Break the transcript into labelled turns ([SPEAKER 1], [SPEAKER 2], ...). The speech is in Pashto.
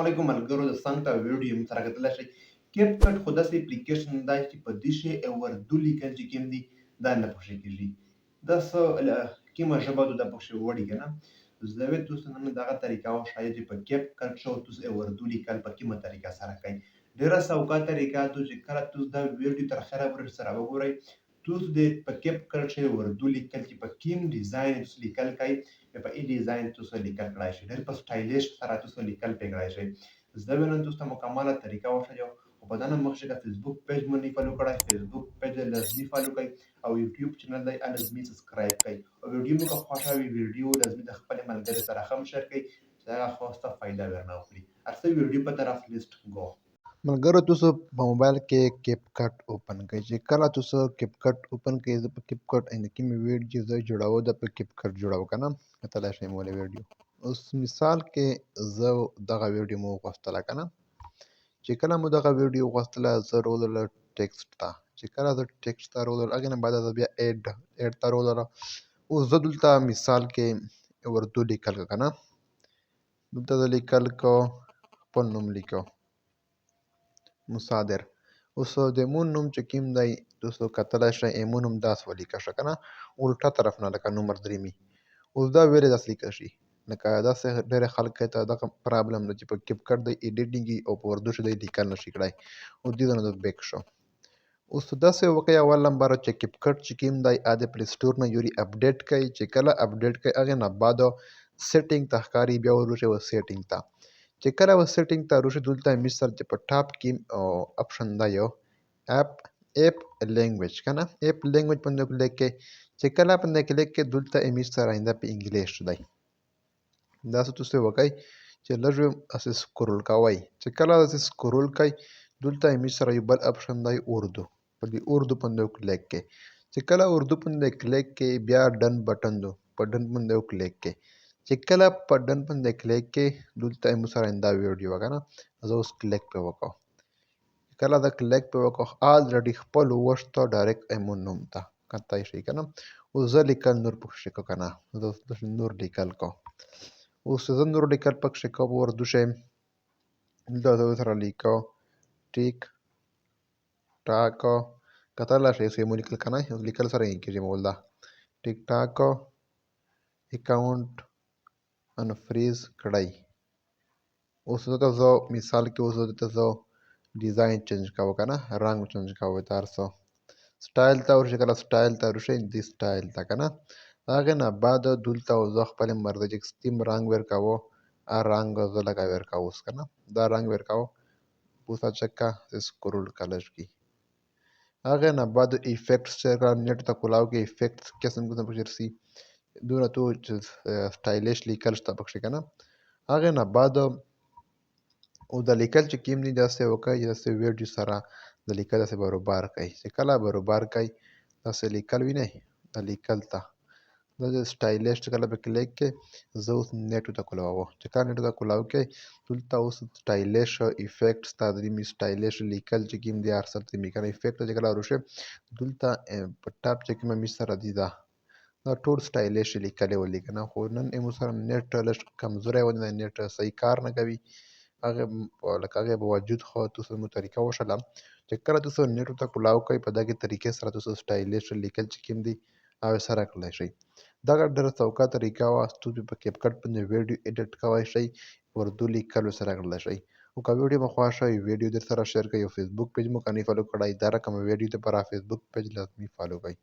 [SPEAKER 1] علیکم ملګرو د څنګ ته ویډیو موږ سره کتلی شئ CapCut خو داسې اپلیکیشن دی چې په دې شی اردو لیکل چې کوم دي دا نه پکښې کېږي دا څه کومه ژبه ده دا پکښې وړي که نه زه دوستان همین دغه طریقه وښایي چې په CapCut شو تاسو اردو لیکل په کومه طریقه سره کوئ ډېره سوکه طریقه ده چې کله تاسو دا ویډیو تر اخره پورې سره وګورئ تاسو د په CapCut شی اردو لیکل چې په کوم ډیزاین تاسو لیکل کوئ په این ډیزاین تاسو لیکل کړای شئ ډېر په سټایلیش سره تاسو لیکل پې کړای شئ زه به نن تاسو ته مکمله طریقه وښیم خو په دا نه مخکې که فیسبوک پیج مو نه فالو کړی فیسبوک پیج لازمي فالو کړئ او یوټیوب چینل دی لازمي سبسکرایب کړئ او ویډیو مو که خوښه وي ویډیو لازمي د خپلې ملګري سره هم شیر کړئ چې هغه خو ستا فایده ورنه وکړي هر څه ویډیو په طرف لیست گو
[SPEAKER 2] ملګرو تاسو په موبایل کې CapCut اوپن کړئ چې کله تاسو CapCut اوپن کړئ زه په CapCut اندکې مې ویډیو زه جوړاوه د په CapCut جوړاوه که نه کتلی شئ مولا ویډیو اوس مثال کې زه دغه ویډیو مو وغوښتله که نه چې کله مو دغه ویډیو وغوښتله زه رولله ټیکسټ ته چې کله زه ټیکسټ ته رولله هغې نه بعد زه بیا ایډ ته رولله اوس زه دلته مثال کې اردو لیکل که نه دلته زه لیکل کو خپل نوم لیکو مصادر اوس د مون نوم چې کوم دی تاسو کتلی شئ ایمو نوم داسې ولیکه شه که نه الټه طرف نه لکه نمبر درېمي اوس دا ولې داسې لیکل شي لکه داسې ډېری خلکو ته دغه پرابلم ده چې په CapCut دی ایډیټینګ وي او په اردو کې دی لیکل نشي کړی اوس دې نه بیک شو اوس داسې وکړئ اول نمبر چې CapCut چې کوم دی د پلی سټور نه یوري اپډیټ کوئ چې کله اپډیټ کوئ هغې نه بعد سیټینګ ته ښکاري بیا ورشئ سیټینګ ته چې کله سیټینګ ته راشئ دلته مثال چې په ټاپ کې اپشن دا یو اپ لینګویج که نه اپ لینګویج باندې کلیک کړئ چې کله باندې کلیک کړئ دلته امیج سره آینده په انګلیش دی داسې تاسو وکړئ چې لږ هسې سکرول کوئ چې کله داسې سکرول کوئ دلته امیج سره یو بل اپشن دی اردو په دې اردو باندې کلیک کړئ چې کله اردو باندې کلیک کړئ بیا ډن بټن دی په ډن باندې کلیک کړئ چې کله په ډن باندې کلیک کړئ دلته موږ سره دا ویډیو که نه زه اوس کلیک پې وکړم کله دا کلیک پې وکړم آلریډي خپل وښته ډایرکټ ایمون نوم ته کتلی شئ که نه اوس زه لیکل نور پکښې کوم که نه زه اوس نور لیکل کوم اوس زه نور لیکل پکښې کوم اردو شی دلته زه سره لیکو ټیک ټاک کتلی شئ اوس یې مو لیکل که نه لیکل سره یې کېږي مول دا ټیک ټاک اکاونټ انفریز کړئ اوس دلته زه مثال کې اوس دلته زه ډیزاین چینج کوم که نه رنګ چینج کوم ته هر څه سټایل ته ورشئ کله سټایل ته راشئ دې سټایل ته که نه هغې نه بعد دلته زه خپلې مرضۍ چې کوم رنګ ورکوو رنګ زه لکه ورکوو اوس که نه دا رنګ ورکوو اوس چکه سکرول کلر کې هغې نه بعد ایفیکټس چې کله نیټ ته کولاو کې ایفیکټس قسم قسم پکښې رسي دونه تو چې سټایلیش لیکل شته پکښې که نه هغې نه بعد او د لیکل چې کوم دي داسې وکړئ چې داسې ویډیو سره د لیکل داسې برابر کړئ چې کله برابر کړئ داسې لیکل وینئ د لیکل ته دا د سټایلیش چې کله پې کلیک کړئ زه اوس نیټو ته کولاوه چې کله نیټو ته کولاو کړئ دلته اوس سټایلیش ایفیکټس ته درېمي سټایلیش لیکل چې کوم دي هر څه درېمي که نه ایفیکټ ته چې کله راشئ دلته په ټاپ چې کومه میز سره دي دا ټول سټایلیش لیکلې ولي که نه خو نن موږ سره نیټ لږ کمزوری ولې نیټ صحیح کار نه کوي هغې باوجود خو تاسو مو طریقه وښله چې کله تاسو نیټو ته کولاو کوئ په دغې طریقې سره تاسو سټایلیش لیکل چې کوم دي هغې سره کړلی شئ دغه ډېره سوکه طریقه وه تاسو په CapCut باندې ویډیو ایډیټ کولی شئ اردو لیکل ورسره کړلی شئ او که ویډیو مو خوښه وي ویډیو در سره شیر کړئ او فیسبوک پیج مو که نه فالو کړی دا رقم ویډیو دپاره فیسبوک پیج لازمي فالو کړئ